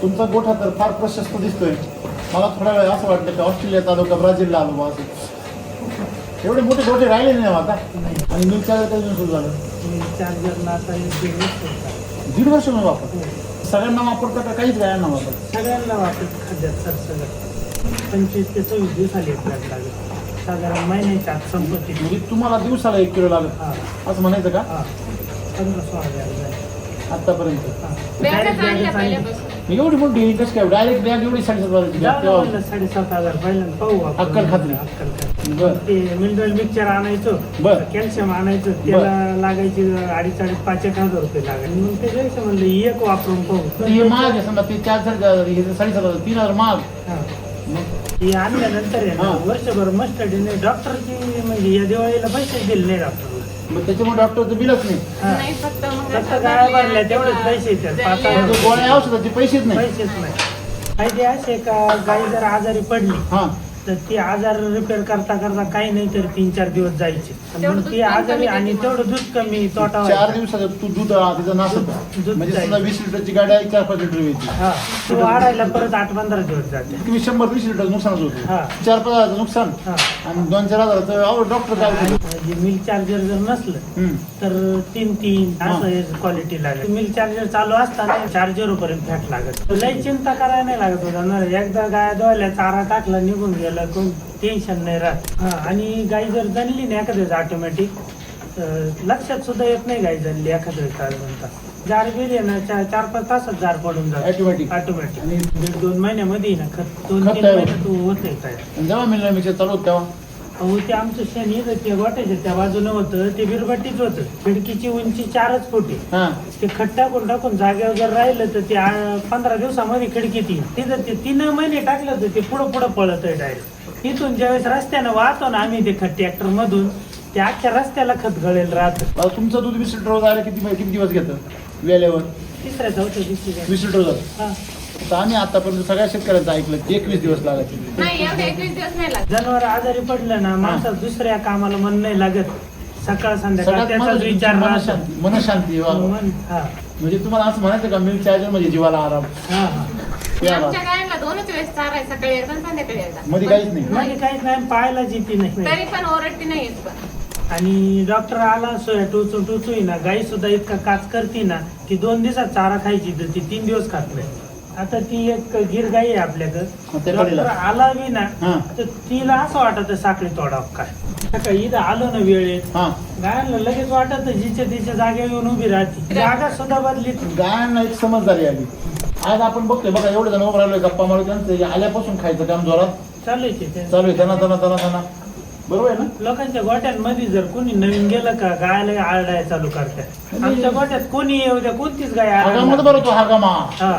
तुमचा गोठा तर फार प्रशस्त दिसतोय. मला थोड्या वेळ असं वाटलं की ऑस्ट्रेलियात आलो का ब्राझीलला आलो बा असं. एवढे मोठे गोठे राहिले नाही आता. आणि मिल्क चार्जर कधी सुरू झालं? चार्जरला आता 1.5 वर्ष मी वापरतो. सगळ्यांना वापरता का काहीच गायांना वापरतात? सगळ्यांना वापरत खाद्यात सर सगळं 25 ते 26 दिवसाला एक प्लॅट लागेल. साधारण महिन्याच्या आत संपत्ती. म्हणजे तुम्हाला दिवसाला 1 किलो लागत हां असं म्हणायचं का? हां 15-16 द्यायला जाईल. आतापर्यंत? डायरेक्ट मी एवढी मोठी कसं काय डायरेक्ट बॅग एवढी 7,500 जाऊ 7,500 पहिल्यांदा पाहू आपण. अक्कल खात्री. अक्कल खात्री. बरं ते मिनरल मिक्सचर आणायचं, बरं कॅल्शियम आणायचं, त्याला लागायचे 2,500-5,000 रुपये लागायचे. मग त्याच्यापेक्षा म्हणलं एक वापरून पाहू. हे महाग आहे समजा ते 4,000 हे 7,500 3,000 महाग. हां मग ती आणल्यानंतर आहे ना हां. वर्षभर मस्टडीने डॉक्टरची म्हणजे या दिवाळीला पैसे दिले नाही डॉक्टरला. मग त्याच्यामुळे डॉक्टरचं बिलच नाही. हां. फक्त फक्त गाय भरल्या तेवढेच पैसे येतात. 5,000 म्हणजे गोळ्या औषधाचे पैसेच नाही. पैसेच नाही. फायदे असे का गाय जर आजारी पडली हां तर ती आजार रिपेअर करता करता काही नाही तर 3-4 दिवस जायचे. आणि मग ती आजारी आणि तेवढं दूध कमी तोटा 4 व्हायचा. दिवसाचं तू दूध तिचं नासत. दूध म्हणजे जाईल. समजा 20 लिटरची गाडी आहे 4-5 लिटर येते. हा तो वाढायला परत 8-15 दिवस जाते. तुम्ही 100-20 लिटर नुकसानच होतं. हा 4-5 हजाराचं नुकसान हा आणि 2-4 हजाराचं डॉक्टर काय आणि करतो? जे मिल्क चार्जर जर नसलं तर 3 असं क्वालिटी लागेल. मिल्क चार्जर चालू असताना 4 पर्यंत फॅट लागत. लई चिंता करायला नाही लागत होता ना. एकदा गाय धुवायला चारा टाकला निघून गेला कोण टेन्शन नाही राहत. हा आणि गाय जर जनली ना एखाद्याच ऑटोमॅटिक लक्षात सुद्धा येत नाही गाय जनली एखाद्या काय म्हणतात. जार गेली ना 4-5 तासात जार पडून जात ऑटोमॅटिक. ऑटोमॅटिक. आणि 1-2 महिन्यामध्ये ना खत 2-3 खत तयार महिन्यात होतंय काय. जेव्हा मिळणार मिक्सर चालू होतं तेव्हा अहो ते आमचं शेण येतं ते गोट्याच्या त्या बाजूनं होतं ते बिरबट्टीच होतं. खिडकीची उंची 4 फूट आहे. हां ते खत टाकून जागेवर जर राहिलं तर ते 15 दिवसामध्ये खिडकीत येईल. तिथं ते 3 महिने टाकलं तर ते पुढं पळत आहे डायरेक्ट. तिथून ज्यावेळेस रस्त्यानं वाहतो ना आम्ही ते खत ट्रॅक्टर मधून ते अख्ख्या रस्त्याला खत गळेल राहतं. आता तुमचं दूध 20 लिटर जायला किती दिवस घेतं वेळेवर? 3-4 दिवशी 20 लिटर जातं. हा तर आम्ही आतापर्यंत सगळ्या शेतकऱ्यांचं ऐकलं 21 दिवस लागायचे. नाही एवढे 21 दिवस नाही लागत. जनावर आजारी पडलं ना माणसात दुसऱ्या कामाला मन नाही लागत. सकाळ संध्याकाळ सगळ्यात त्याचाच महत्त्वाचं विचार राहतो. मनशांती. मनशांती वा. हा म्हणजे तुम्हाला असं म्हणायचं का मिल्क चार्जर म्हणजे जीवाला आराम? हा हा त्या आमच्या गायांना 2च वेळेस चारा आहे, सकाळी एकदा आणि संध्याकाळी एकदा. मध्ये काहीच नाही. म्हणजे काहीच नाही पाहायला जिती नाही. तरी पण ओरडती नाही येत पण. आणि डॉक्टर आला सोया टोचू ना गाई सुद्धा इतका काच करते ना की 2 दिवसात चारा खायची तर ती 3 दिवस खात नाही. आता ती एक गिर गाई आहे आपल्याकडं. त्या डॉक्टर कडेला. आला बी ना हां तर तिला असं वाटत साखळी तोडावं काय. सकाळी इथं आलो ना वेळेत हां गायांना लगेच वाटत जिच्या तिच्या जागेवर येऊन उभी राहते. जागा सुद्धा बदलीत. गायांना एक समजदारी आली. आज आपण बघतोय बघा एवढे जण उभं राहिलोय गप्पा मारू त्यांचं आल्यापासून खायचं काम जोरात चालूचे ते चालू आहे. त्यांना बरोबर आहे ना? लोकांच्या गोट्यांमध्ये जर कोणी नवीन गेलं का गायला आरडाय चालू करतात. आमच्या गोट्यात कोणी येऊ द्या कोणतीच गाय हागामध्ये बरं तो हागामा हा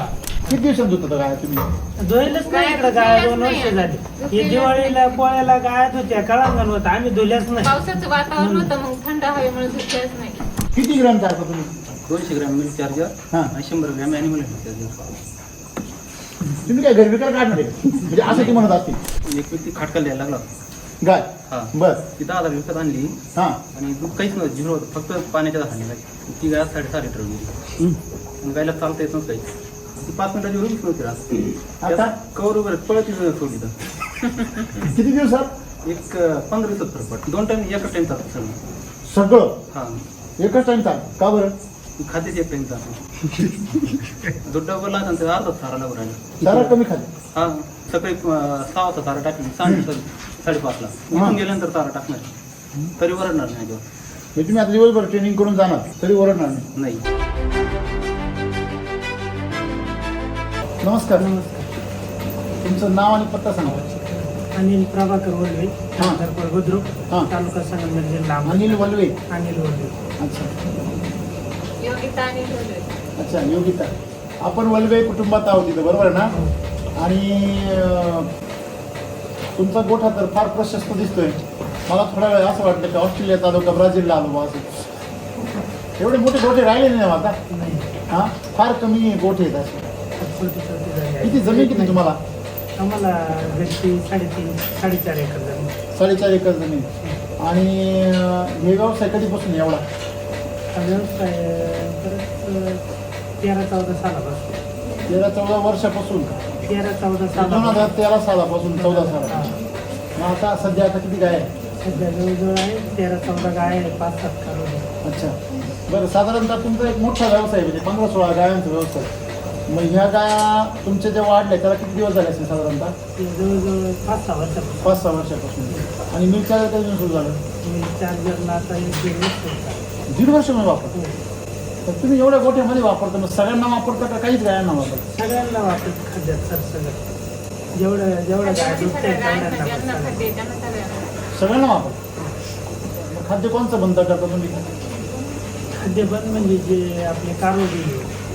किती दिवसात धुतात गाय तुम्ही? धुयलच नाही इकडं गाय 2 वर्ष झाली. हे दिवाळीला पोळ्याला गायत होत्या कळंगण होतं आम्ही धुल्याच नाही. पावसाचं वातावरण होतं मग थंड हवेमुळे धुतल्याच नाही. किती ग्रॅम चालता तुम्ही? 200 ग्रॅम मिल्क चार्जर हां आणि 100 ग्रॅम ॲनिमल मिल्क चार्जर. तुम्ही काय घर विकार काढणार आहे म्हणजे असं ती म्हणत असतील? एक व्यक्ती खाटका द्यायला लागला गाय हां बस ती 10,000 विकत आणली हां आणि दूध काहीच नव्हतं झिरो होतं फक्त पाण्याच्या हाणीला. ती गाय 6.5 लिटर गेली आणि गायला चालता येत नव्हतं काही. ती 5 मिनिटाची वरच नव्हती राहत. आता कवर वगैरे पळत सोडली तर किती दिवसात? एक 15 दिवसात फरक पडतो. 2 टाइम एकच टाइम चालतं सगळं. सगळं हां एकच टाइम चाल का बरं? खातेच एक टाइम चालतं. दूध डबल आणि अर्धा चारा लागून राहिला. चारा कमी खाते. हां सकाळी 6 वाजता चारा टाकली 5:30ला निघून गेल्यानंतर चारा टाकणार तरी वरडणार नाही अजिबात. म्हणजे तुम्ही आता दिवसभर ट्रेनिंग करून जाणार तरी ओरडणार नाही. नाही. नमस्कार. तुमचं नाव आणि पत्ता सांगा. अनिल प्रभाकर वल्वे हां. सरपंच बुद्रुक हां. तालुका संगमनेर जिल्हा अनिल वल्वे. अनिल वल्वे. अच्छा योगिता आणि ढोले. अच्छा योगिता. आपण वल्वे कुटुंबात आहोत इथं बरोबर आहे ना? आणि तुमचा गोठा तर फार प्रशस्त दिसतोय. मला थोड्या वेळ असं वाटलं की ऑस्ट्रेलियात आलो का ब्राझीलला आलो बा असं. एवढे मोठे गोठे राहिले नाही आता. नाही हां फार कमी गोठे आहेत असे. छोटी जागा आहे. किती जमीन किती तुम्हाला? आम्हाला घरची 3.5-4.5 एकर जमीन. 4.5 एकर जमीन. आणि हे व्यवसाय कधीपासून आहे एवढा? हा व्यवसाय परत 13-14 सालापासून. 13-14 वर्षापासून 13-14 साल 2013 सालापासून 14 साला. मग आता सध्या आता किती गाय आहे? सध्या जवळजवळ आहे 13-14 गाय आहे, 5-7 कारोडी. अच्छा. बरं, साधारणतः तुमचा एक मोठा व्यवसाय आहे, म्हणजे 15-16 गायांचा व्यवसाय. मग ह्या गाया तुमच्या ज्या वाढल्या त्याला किती दिवस झाले असेल साधारणतः? ते जवळजवळ 5-6 वर्षापासून. 5-6 वर्षापासून. आणि मिल्क चार्जर कधी सुरू झालं? चार्जरला आता 1.5 वर्ष. 1.5 वर्ष मी वापरतो. तर तुम्ही एवढ्या गोठ्यामध्ये वापरता, मग सगळ्यांना वापरता का काहीच गायांना वापरता? सगळ्यांना वापरत खाद्यात सर सगळं. जेवढं गाय दूध सगळ्या गायांना तेवढ्यांना ज्यांना वापरतात. खाद्य आहे त्यांना सगळ्यांना. सगळ्यांना वापरता. मग खाद्य कोणचं बंद करता तुम्ही? खाद्य पण म्हणजे जे आपले कारोडी,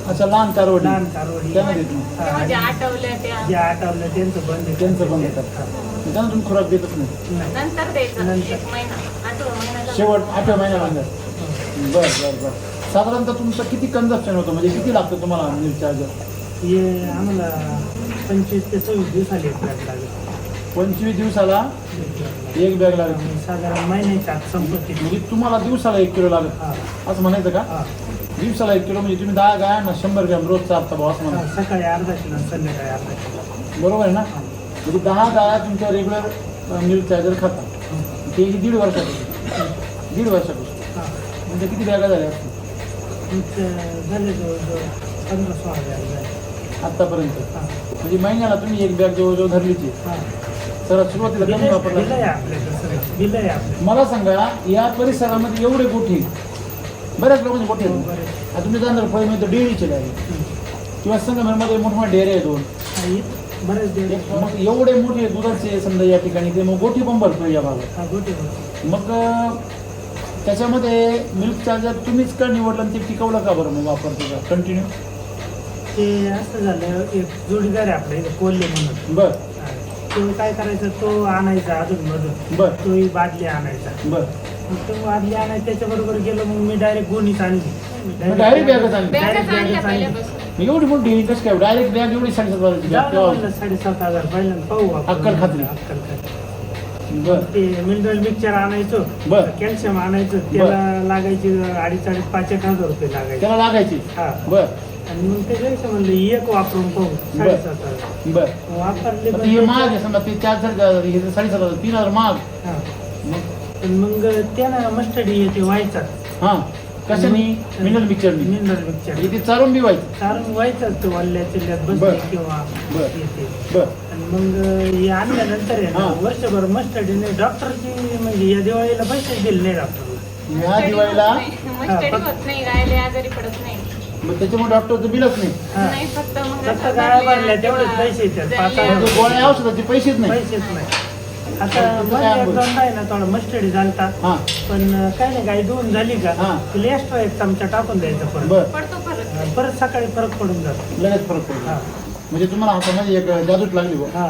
अच्छा, लहान कारवडी लहान कारोडी, त्यांना देत नाही. तेव्हा ज्या आठवल्या त्या जे आठवलं त्यांचं बंद आहे. त्यांचं बंद करता. त्यांना तुम्ही खुराक देतच नाही. नाही. नंतर द्यायचं नंतर. 1 महिना 8 महिन्याचा. शेवट 8व्या महिन्यामध्ये. बरं. साधारणतः तुमचं किती कन्झप्शन होतं, म्हणजे किती लागतं तुम्हाला मिल्क चार्जर? हे आम्हाला 25 ते 26 दिवसाला एक बॅग लागेल. 25 दिवसाला एक बॅग लागत. साधारण महिन्याच्या आत संपत्ती. म्हणजे तुम्हाला दिवसाला 1 किलो लागत हा, असं म्हणायचं का? हा, दिवसाला 1 किलो म्हणजे तुम्ही 10 गायांना 100 ग्रॅम रोज चालता भाऊ असं हा. म्हणा. सकाळी अर्धा किलो आणि संध्याकाळी अर्धा किलो. बरोबर आहे ना? म्हणजे 10 गाया तुमच्या रेग्युलर मिल्क चार्जर खाता. ते 1.5 वर्षापासून. 1.5 वर्षापासून हा. म्हणजे किती बॅगा झाल्या असतील झाले जवळजवळ 15-16 बॅग झाले. आत्तापर्यंत? हा, म्हणजे महिन्याला तुम्ही एक बॅग जवळजवळ धरलीची. हा. तर सुरुवातीला कमी बिलं वापरला. आहे आपल्याकडे सगळं. बिलं आहे आपल्याकडे. मला सांगा, या परिसरामध्ये एवढे गोठे, बऱ्याच लोकांचे गोठे हो, आहेत. बरं. आता तुम्ही जाणार फळमध्ये डेअरीचे आहे किंवा संगमेरमध्ये मोठमोठे डेअरी आहे 2. हा, बरेच दिवस. मग एवढे मोठे दुधाचे समजा या ठिकाणी ते मग गोठी पण भरपूर या भागात. हा, गोटे होते. मग त्याच्यामध्ये मिल्क चार्जर तुम्हीच का निवडलं आणि ते टिकवलं का बरं मग वापरतो का कंटिन्यू? ते असं झालं, एक जोडीदार आहे आपल्या इथं कोल्हे म्हणून. बर हा. तो काय करायचा, तो आणायचा अधूनमधून. बर तोही बादली आणायचा. बर. मग तो बादली आणायचा, त्याच्याबरोबर गेलो मग मी डायरेक्ट गोणीच आणली. direct बॅगच आणली? बॅगच Direct आणल्या बॅगच आणली. पहिल्यापासून. एवढी मोठी डेअरी कसं काय डायरेक्ट बॅग एवढी 7,500 जाऊ दे बॅग? म्हणलं 7,500 पहिल्यांदा पाहू आपण. अक्कल खात्री. अक्कल खात्री. बर ते मिनरल मिक्सचर आणायचो, बर. कॅल्शियम आणायचं, त्याला लागायचे 2,500-5,000 रुपये लागायचे. त्याला लागायची. हा. बर आणि मग त्याच्यापेक्षा म्हणलं एक वापरून पाहू. 7,500 बर. वापरले. आता हे महाग आहे समजा, ते 4,000 हे 7,500 3,000 महाग. हा. मग पण मग त्यानं मस्टडी येते व्हायचा. हा कशाने? मिनरल मिक्सरनी. मिनरल मिक्सचर इथे चारून बी व्हायचं. कारण व्हायचाच तो वल्ल्या चिल्ल्यात बर. बसले किंवा बर. येते. बर आणि मग हे आणल्यानंतर आहे ना, हा. वर्षभर मस्टडीने डॉक्टरची म्हणजे या दिवाळीला पैसे दिले नाही डॉक्टरला. ह्या दिवाळीला मस्टडी होत नाही, गायला आजारी पडत नाही. मग त्याच्यामुळे डॉक्टरचं बिलच नाही. हा. नाही, फक्त मग फक्त गाया भरल्या तेवढेच पैसे येतात. 5,000 म्हणजे गोळ्या औषधाचे पैसेच नाही. पैसेच नाही. आता काय मध्ये एक बोल? दोनदा आहे ना थोडा मस्टडी झालता. हा पण काय नाही, गाय धुवून झाली का हा. तिला एक्स्ट्रा 1 चमचा टाकून द्यायचा परत. बर. पडतो फरक. परत सकाळी फरक पडून जातो. लगेच फरक पडतो. हा. म्हणजे तुम्हाला हातामध्ये एक जादूच लागली बुवा. हा.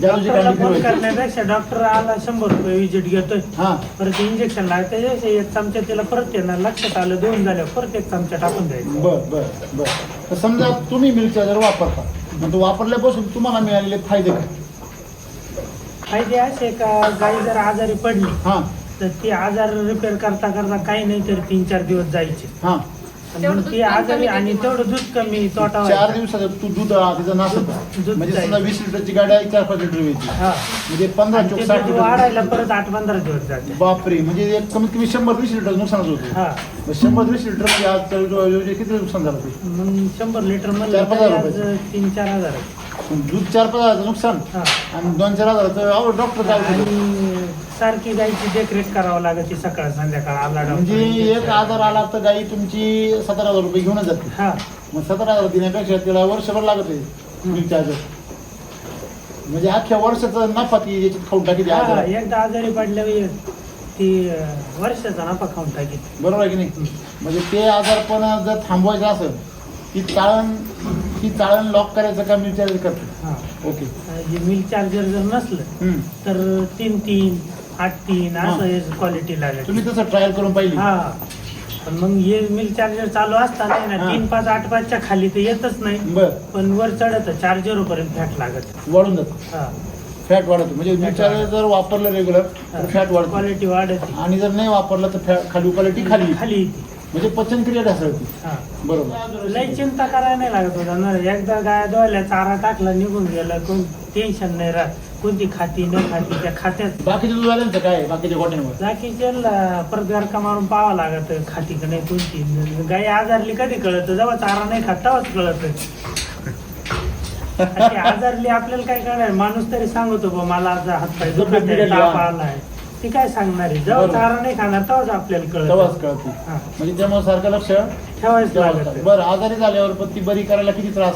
जादूची डॉक्टरला कांडी फोन फिरवायची. करण्यापेक्षा डॉक्टर आला 100 रुपये विजिट घेतोय, हा परत इंजेक्शन लागतं, त्याच्यापेक्षा 1 चमचा तिला परत येणार, लक्षात आलं धुवून झाल्यावर परत 1 चमचा टाकून द्यायचा. बर बर बर. तर समजा तुम्ही मिल्क चार्जर वापरता, मग तो वापरल्यापासून तुम्हाला मिळालेले फायदे काय? फायदे असे का, गाई जर आजारी पडली हा तर ती आजार रिपेअर करता करता काही नाही तर 3-4 दिवस जायचे. हा. आणि मग ती आजारी आणि तेवढं दूध कमी तोटा 4 व्हायचा. दिवसाचं तू दूध तिचं नासत. दूध म्हणजे जाईल. समजा 20 लिटरची गाडी आहे, 4-5 लिटर व्हायची. हा. म्हणजे 15 आणि चोक ते 60 दूध लिटर. वाढायला परत 8-15 दिवस जाते. बापरे, म्हणजे एक कमीत कमी 100-20 लिटर नुकसानच होतं. हा. 100-20 लिटर म्हणजे आज जवळजवळ किती नुकसान झालं ते? मग 100 लिटर म्हणलं 4,000 तरी रुपये. आज 3-4 हजार. दूध 4-5 हजाराचं नुकसान हा. आणि 2-4 हजाराचं डॉक्टर काय बोलतो? आणि सारखी गायची देखरेख करावं लागते सकाळ संध्याकाळ आला म्हणजे एक आजार आला तर गाई तुमची 17,000 रुपये घेऊनच जाते. हा. मग 17,000 देण्यापेक्षा तिला वर्षभर लागत आहे मिल्क चार्जर. म्हणजे अख्ख्या वर्षाचा नफा ती याच्यात खाऊन टाकी हा, आजार. एकदा आजारी पडल्यावर ती वर्षाचा नफा खाऊन टाकी. बरोबर आहे की नाही? म्हणजे ते आजारपण जर थांबवायचं असेल, ती चाळण लॉक करायचं का मिल्क चार्जर करतो? हा. ओके. जे मिल्क चार्जर जर नसलं तर 3-3, 8-3 असं क्वालिटी लागेल. तुम्ही तसं ट्रायल करून पाहिली? हा. पण मग हे मिल्क चार्जर चालू असताना ना हा. 3-5, 8-5च्या खाली तर येतच नाही. बर. पण वर चढत 4-0 पर्यंत फॅट लागत. वाढून जातं. हा. फॅट वाढतो. म्हणजे मिल्क चार्जर जर वापरलं रेग्युलर तर फॅट वाढतो. क्वालिटी वाढते. आणि जर नाही वापरलं तर खाली क्वालिटी खाली खाली येते. म्हणजे पचनक्रिया ढासळती. हा बरोबर. लई चिंता करायला नाही लागत होता ना. एकदा गाय धुवायला चारा टाकला निघून गेला, कोण टेन्शन नाही राहत. कोणती खाती न खाती त्या खात्यात. बाकीच्या दूधवाल्यांचं काय आहे? बाकीच्या गोट्यांवर बाकीच्या परत गरका मारून पाहावं लागत खाती का नाही कोणती. गाय आजारली कधी कळत, जेव्हा चारा नाही खात तेव्हाच कळत. आजारली आपल्याला काय कळणार, माणूस तरी सांगतो बा मला आज हातपाय दुखत आहे, ताप आलाय. ती काय सांगणार आहे, जेव्हा चारा नाही खाणार तेव्हाच आपल्याला तेव्हाच कळत. कळते. हा. म्हणजे त्यामुळे सारखं लक्ष ठेवायच ठेवावं लागत. लागतं. बरं, आजारी झाल्यावर पण ती बरी करायला किती त्रास?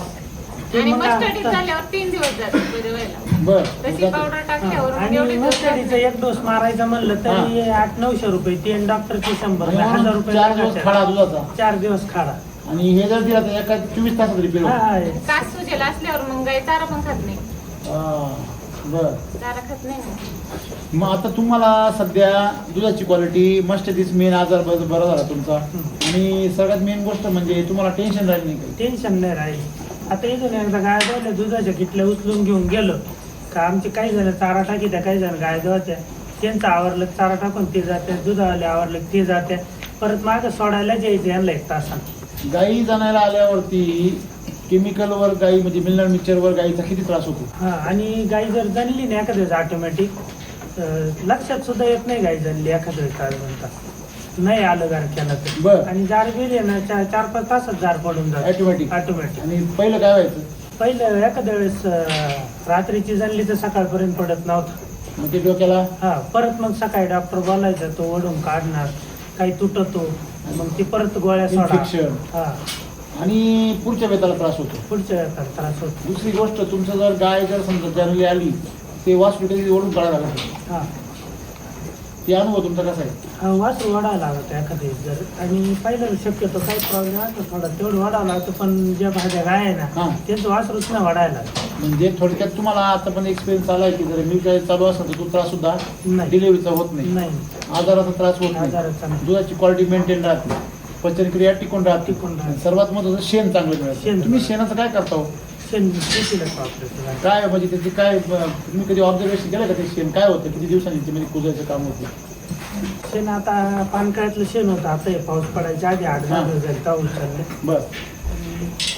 आणि मग मस्टडीज आता- झाल्यावर 3 दिवस जातात बरे व्हायला. बरं. तशी पावडर टाकल्यावर आणि एवढे दिवस मस्टडीचा एक डोस मारायचा म्हणलं तरी 800-900 रुपये. ते डॉक्टरचे 100 आणि 1000 म्हणून रुपये 4 दिवस खाडा दुधाचा. 4 दिवस खाडा. आणि हे जर दिला तर एका 24 तासात रिपेअर हा, होतो. हा. कास सुजेला असल्यावर मग गाय चारा पण खात नाही. बरं. चारा खात नाही ना. मग आता तुम्हाला सध्या दुधाची क्वालिटी मस्टडीज मेन आजार बरा झाला तुमचा. आणि सगळ्यात मेन गोष्ट म्हणजे तुम्हाला टेन्शन राहिलं नाही काही. टेन्शन नाही राहील. आता इथून एकदा गाय धुवायला दुधाच्या किटल्या उचलून घेऊन गेलो का आमचे काही जण चारा टाकीत्या, काही जण गाय धुवायच्या. त्यांचं आवरलं चारा टाकून ते जात्या, दुधावाले आवरलं ते जात्या. परत मागं सोडायला यायचं यांना 1 तासात. गाई जाणायला आल्यावरती केमिकलवर गाई म्हणजे मिनरल मिक्सचरवर गाईचा किती त्रास होतो? हा, आणि गाई जर जनली ना एखाद्या ऑटोमॅटिक लक्षात सुद्धा येत नाही गाई जनली एखाद्या काय म्हणतात नाही आलं गार केला तर. बरं. आणि जार गेली ना 4-5 तासात जार पडून जात ऑटोमॅटिक. ऑटोमॅटिक. आणि पहिलं काय व्हायचं? पहिलं एखाद्या वेळेस रात्रीची जनली तर सकाळपर्यंत पडत नव्हतं. मग ते डोक्याला हा, परत मग सकाळी डॉक्टर बोलायचा, तो ओढून काढणार, काही तुटतो, मग ती परत गोळ्या सोडा. इन्फेक्शन. हा, आणि पुढच्या वेताला त्रास होतो. पुढच्या त्रास होतो. दुसरी गोष्ट, तुमचं जर गाय जर समजा जनरली आली ते वासरू कधी ओढून काढायला लागतं. हा, ते अनुभव तुमचा कसा आहे? वासरू वाढायला लागतं एखाद्या जर. आणि पहिलं शक्यतो काही प्रॉब्लेम असतो थोडा तेवढं वाढावं लागतं, पण ज्या भाज्या गाय आहे ना हा. त्यांचं वासरूच नाही वाढायला लागतं. म्हणजे थोडक्यात तुम्हाला आता पण एक्सपिरियन्स आलाय की जर मिल्क चालू असेल तर तो त्रास सुद्धा नाही डिलिव्हरीचा होत नाही, नाही आजाराचा त्रास होत नाही, आजाराचा नाही. दुधाची क्वालिटी मेंटेन राहते, पचनक्रिया टिकून राहते. टिकून राहते. सर्वात महत्त्वाचं शेण चांगलं मिळतं. शेण. तुम्ही शेणाचं काय करता हो? शेतीला वापरायचं. काय म्हणजे त्याची काय तुम्ही कधी ऑब्झर्वेशन केलं का ते शेण काय होतं, किती दिवसांनी ते म्हणजे कुजायचं काम होतं? शेण आता पानकाळ्यातलं शेण होतं, आता हे पाऊस पडायच्या आधी 8-10 दिवस झाले ताऊन चालले. बरं.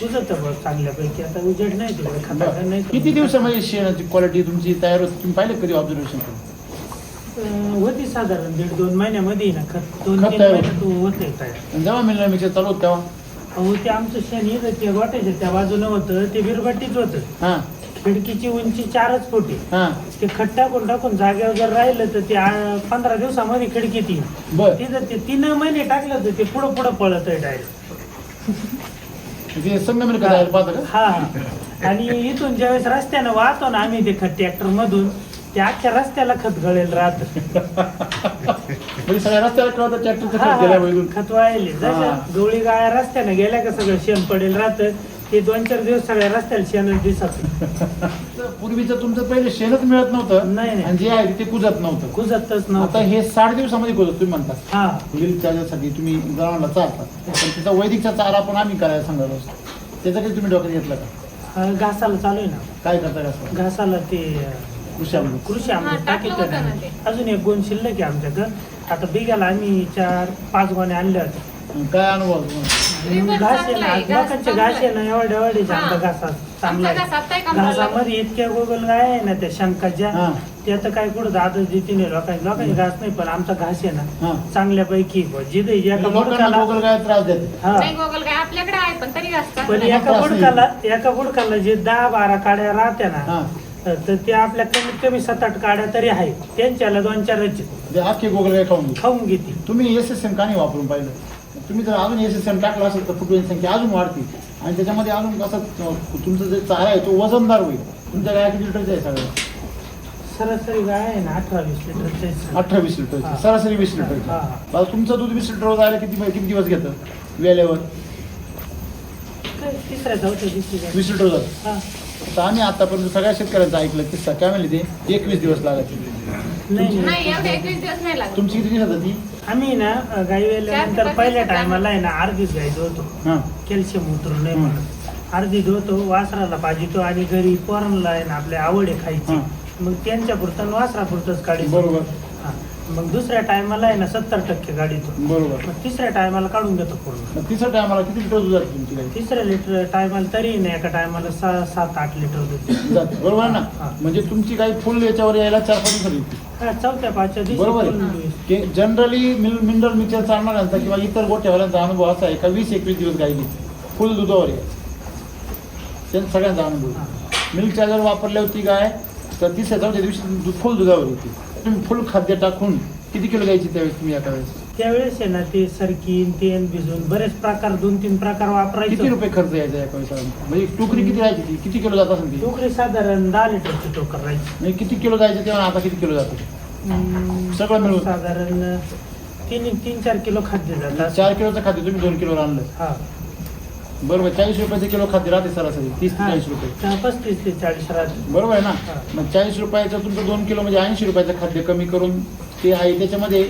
कुजत बघ चांगल्यापैकी. आता उजेड नाही तिकडे खाता नाही. किती दिवसामध्ये शेणाची क्वालिटी तुमची तयार होती? तुम्ही पाहिलं कधी ऑब्झर्वेशन करून? होती साधारण 1.5-2 महिन्यामध्ये ना खत. 2-3 खत तयार महिन्यात होते तयार. आणि जेव्हा मिनरल मिक्सर चालू होतं तेव्हा अहो, ते आमचं शेण येतं ते गोट्याच्या त्या बाजूनं होतं, ते बिरबट्टीच होतं. हां खिडकीची उंची 4च फूट आहे. हां ते खट टाकून जागेवर जर राहिलं तर ते 15 दिवसामध्ये खिडकीत येईल. बरं. तिथं ते 3 महिने टाकलं तर ते पुढं पळत आहे डायरेक्ट. ते संगमेर करायला पाहतं का? हा, आणि इथून ज्यावेळेस रस्त्यानं वाहतो ना आम्ही ते खत ट्रॅक्टर मधून, ते अख्ख्या रस्त्याला खत गळेल राहत. म्हणजे सगळ्या रस्त्याला कळतं ट्रॅक्टरचं खत गेल्या वैदून. खत वाहिले जसं गवळी गाया रस्त्यानं गेल्या का सगळं शेण पडेल राहतं. ते 2-4 दिवस सगळ्या रस्त्याला शेणच दिसत. पूर्वीचं तुमचं पहिले शेणच मिळत नव्हतं. नाही, नाही. आणि जे आहे ते कुजत नव्हतं. कुजतच आता नव्हतं. हे 60 दिवसामध्ये कुजत तुम्ही म्हणता. हा, मिल्क चार्जरसाठी तुम्ही जनावरांना चालतात, पण त्याचा वैदिकचा चारा पण आम्ही करायला सांगत असतो. त्याचा काही तुम्ही डॉक्टर घेतला का? घासाला चालू आहे ना. काय करता का? घासाला ते कृषी अमृत. कृषी हा, आमचं टाकलं टाकीत होतं ना ते. अजून एक गोण शिल्लक आहे आमच्याकडं. आता बिघाला आम्ही 4-5 गोणे आणल्या होत्या. काय अनुभव तुम्हाला? Result घास आहे चांगला ना, आहे, घास लोकांचे चांगला घास आहे ना एवढ्या हा. आमचा घासा चांगला आमचा घास आत्ताही आहे. कमराला घासामध्ये इतक्या गोगल गाय आहे ना त्या शंकाच्या, हा. त्या तर काय कुठं दादच देते नाही लोकांचे घास नाही, पण आमचा घास आहे ना हा. चांगल्यापैकी जिथे एका लोकांना बुडकाला गोगल काय त्रास देते? हा, नाही गोगल काय आपल्याकडे आहे पण तरी असतात. पण एका बुडकाला जे 10-12 काड्या राहत्या ना, हा. तर त्या आपल्या कमीत कमी 7-8 काड्या तरी आहेत. त्यांच्याला 2-4 ते अख्खे गोगल काय खाऊन घेते. खाऊन घेते. तुम्ही SSM का नाही वापरून पाहिलं? तुम्ही जर अजून SSM टाकला असेल तर फुटवेची संख्या अजून वाढते आणि त्याच्यामध्ये अजून कसं तुमचं जे चारा आहे तो वजनदार होईल. तुमच्या गाय किती लिटरचं आहे सगळं? सरासरी गाय आहे ना 18-20 लिटरची. 18-20 लिटरची, हा. सरासरी 20 लिटरची. हा. आता तुमचं दूध 20 लिटर जायला किती दिवस घेतं वेळेवर? तिसऱ्या चौथ्या दिवशी गाय. 20 लिटर जातं. हा. तर आम्ही आतापर्यंत सगळ्या शेतकऱ्यांचा ऐकलं किस्सा काय म्हणले ते 21 दिवस लागायचे. नाही नाही एवढे 21 दिवस नाही लागत. तुमची किती दिवसात ती? आम्ही ना गाई वेल्यानंतर 4-5 पहिल्या दिवसात टायमाला आहे ना अर्धीच गाई धुवतो. हां कॅल्शियम उतरू नये म्हणून अर्धी धुवतो, वासराला पाजितो आणि घरी पोरांना आहे ना आपल्या आवड आहे खायची, हा. मग त्यांच्या पुरतं वासरा पुरतच काढी. बरोबर. हा. मग दुसऱ्या टायमाला आहे ना 70% गाडीतून, बरोबर. मग तिसऱ्या टायमाला काढून घेतो पूर्ण. मग तिसऱ्या टायमाला किती लिटर दूध जाते तुमची गाई? तिसऱ्या लिटर टायमाला तरी नाही, एका टायमाला 7-8 लिटर दूध जाते, बरोबर आहे ना? हा. म्हणजे तुमची गाई फुल याच्यावर यायला 4-5 दिवसाला येते. हा, 4-5 दिवशी बरोबर full आहे. use. की जनरली मिनरल मिक्सर चालणाऱ्यांचा किंवा इतर गोठ्यावाल्यांचा अनुभव असा आहे का 20-21 दिवस गाई घेते फुल दुधावर आहे. त्यांचा सगळ्यांचा अनुभव. हा. मिल्क चार्जर वापरली होती गाय तर तिसऱ्या 4थ्या दिवशी फुल दुधावर होती. तुम्ही फुल खाद्य टाकून किती किलो द्यायची त्यावेळेस तुम्ही एका वेळेस? त्यावेळेस आहे ना ते सरकीन तेन भिजून बरेच प्रकार 2-3 प्रकार किती वापरायचे. रुपये खर्च यायचा एका वेळेस? म्हणजे टोकरी किती राहायची ती? किती किलो जात असेल ती? टोकरी साधारण 10 लिटरची टोकर राहायची. म्हणजे किती किलो जायचं तेव्हा आता किती किलो जातं? सगळं मिळून? साधारण 3-4 किलो खाद्य जातात. 4 किलोचं खाद्य तुम्ही 2 किलो आणलं, हा, बरोबर. 40 रुपयाचं किलो खाद्य राहते सरासरी, 30 ते हा. 40 रुपये, 35 ते 40 राहते. बरोबर आहे ना? हा. मग 40 रुपयाचं तुमचं 2 किलो म्हणजे 80 रुपयाचं खाद्य कमी करून ते आहे. त्याच्यामध्ये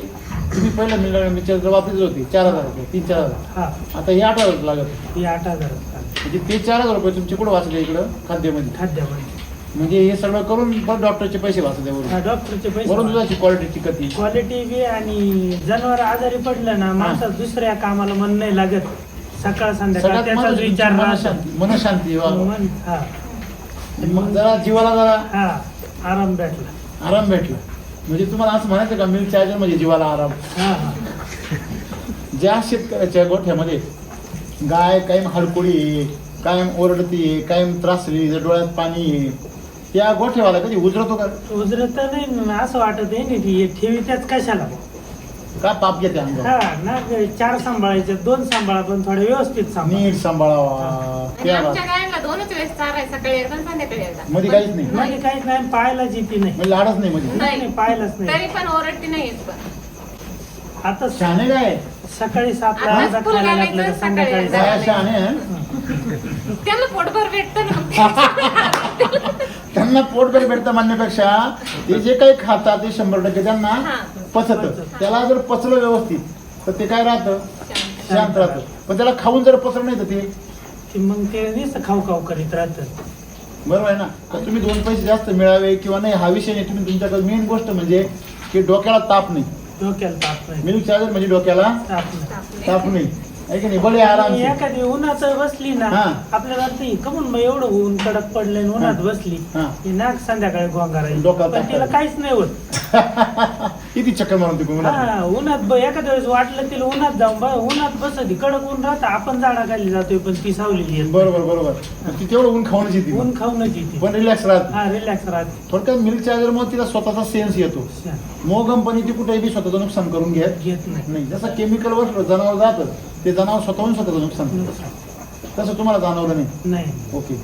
तुम्ही पहिलं मिक्सर वापरत होते 4,000 रुपये, 3-4 हजार. हा, आता हे 8,000 लागत. ही 8,000 म्हणजे ते 4,000 रुपये तुमचे कुठं वाचले इकडं खाद्यामध्ये? खाद्यामध्ये. म्हणजे हे सगळं करून पण डॉक्टरचे पैसे वाचले हा, वरून. डॉक्टरचे वरून पैसे, दुधाची क्वालिटी टिकती. क्वालिटी बी, आणि जनावर आजारी पडलं ना माणसात दुसऱ्या कामाला मन नाही लागत. सकाळ संध्याकाळ सगळ्यात त्याचाच महत्त्वाचं विचार राहतो. मनशांती मन, हा, मग जरा जीवाला जरा हा, आराम भेटला. आराम भेटला. म्हणजे तुम्हाला असं म्हणायचं का मिल्क चार्जर म्हणजे जीवाला आराम? हा, हा, ज्या शेतकऱ्याच्या गोठ्यामध्ये गाय कायम हडकुळी आहे, कायम ओरडती आहे, कायम त्रासली, डोळ्यात पाणी आहे, त्या गोठ्यावाला कधी उजरतो का? उजरत नाही ना, असं वाटत आहे ना ती ठेवी त्याच कशाला. का पाप घेते अंगावर? हा ना, 4 सांभाळायचे, 2 सांभाळा, पण थोडे व्यवस्थित सांभाळा. नीट सांभाळावा. आणि त्या आमच्या गायांना 2च वेळेस चारा आहे, सकाळी एकदा आणि संध्याकाळी एकदा. मध्ये काहीच नाही म्हणजे काहीच नाही, पाहायलाच येते नाही. म्हणजे लाडच नाही मध्ये. नाही, पाहायलाच नाही. तरी पण ओरडती नाहीच पण. आता शहाणे काय सकाळी 7 ला आता अर्धा स्कूल खायला घालायचं, घातलं तर सकाळी संध्याकाळी एकदा. काय शहाणे आहे? त्याला पोटभर भेटतं ना. त्यांना पोटभर भेटतं म्हणण्यापेक्षा ते जे काही खातात ते 100% त्यांना हा. पचत. त्याला जर पचलं व्यवस्थित तर ते काय राहतं? शांत. शांत राहतं. पण त्याला खाऊन जर पचलं नाही तर ते की मग ते नुसतं खाऊ खाऊ करीत राहतं. बरोबर आहे ना? तर तुम्ही 2 पैसे जास्त मिळावे किंवा नाही हा विषय नाही. तुम्ही तुमच्याकडे मेन गोष्ट म्हणजे की डोक्याला ताप नाही. डोक्याला ताप नाही. मिल्क चार्जर म्हणजे डोक्याला ताप नाही. आपले. ताप नाही, आहे की नाही? बडे आराम आणि एखादी उन्हात बसली ना, हा. आपल्याला वाटतं कमून मग एवढं ऊन कडक पडलंय आणि उन्हात हा. बसली हा. की नाक संध्याकाळी गोंगार डोक्याला पण ताप तिला आहे. काहीच नाही होत. किती चक्कर मारून ती कोण? हा, उन्हात एखाद्या वेळेस वाटलं तिला उन्हात जाऊन उन्हात बसती, कडक ऊन राहतं, आपण झाडाखाली जातोय पण ती सावलेली आहे. बरोबर बरोबर. ती तेवढं ऊन खाऊनच येते ऊन खाऊनच येते. पण रिलॅक्स राहते. हा, रिलॅक्स राहते. थोडक्यात मिल्क चार्जर मग तिला स्वतःचा सेन्स येतो. मो कंपनी ती कुठेही स्वतःचं नुकसान करून घेत घेत नाही. नाही. जसं केमिकलवर जनावर जातं ते जनावर स्वतःहून स्वतःचं नुकसान करतं. तसं तुम्हाला जाणवलं नाही? नाही. ओके.